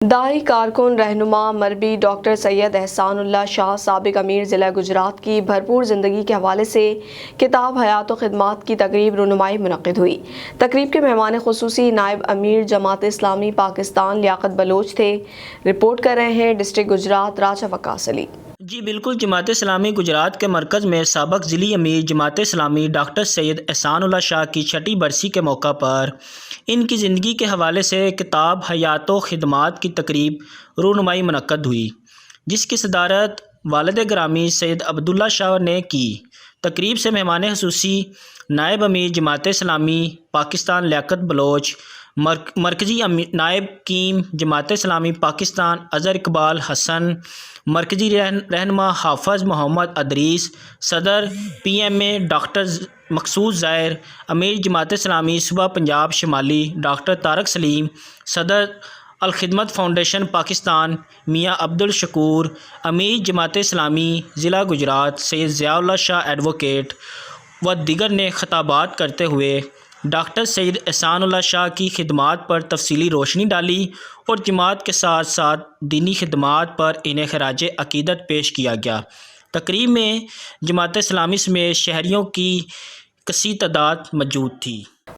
داعی کارکن رہنما مربی ڈاکٹر سید احسان اللہ شاہ سابق امیر ضلع گجرات کی بھرپور زندگی کے حوالے سے کتاب حیات و خدمات کی تقریب رونمائی منعقد ہوئی۔ تقریب کے مہمان خصوصی نائب امیر جماعت اسلامی پاکستان لیاقت بلوچ تھے۔ رپورٹ کر رہے ہیں ڈسٹرکٹ گجرات راجہ وقاص علی۔ جی بالکل، جماعت اسلامی گجرات کے مرکز میں سابق ضلعی امیر جماعت اسلامی ڈاکٹر سید احسان اللہ شاہ کی چھٹی برسی کے موقع پر ان کی زندگی کے حوالے سے کتاب حیات و خدمات کی تقریب رونمائی منعقد ہوئی، جس کی صدارت والد گرامی سید عبداللہ شاہ نے کی۔ تقریب سے مہمان خصوصی نائب امیر جماعت اسلامی پاکستان لیاقت بلوچ، مرکزی نائب کیم جماعت اسلامی پاکستان اظہر اقبال حسن، مرکزی رہنما حافظ محمد ادریس، صدر پی ایم اے ڈاکٹر مقصود ظاہر، امیر جماعت اسلامی صوبہ پنجاب شمالی ڈاکٹر طارق سلیم، صدر الخدمت فاؤنڈیشن پاکستان میاں عبد الشکور، امیر جماعت اسلامی ضلع گجرات سید ضیاء اللہ شاہ ایڈوکیٹ و دیگر نے خطابات کرتے ہوئے ڈاکٹر سید احسان اللہ شاہ کی خدمات پر تفصیلی روشنی ڈالی اور جماعت کے ساتھ ساتھ دینی خدمات پر انہیں خراج عقیدت پیش کیا گیا۔ تقریب میں جماعت اسلامی سمیت شہریوں کی کثیر تعداد موجود تھی۔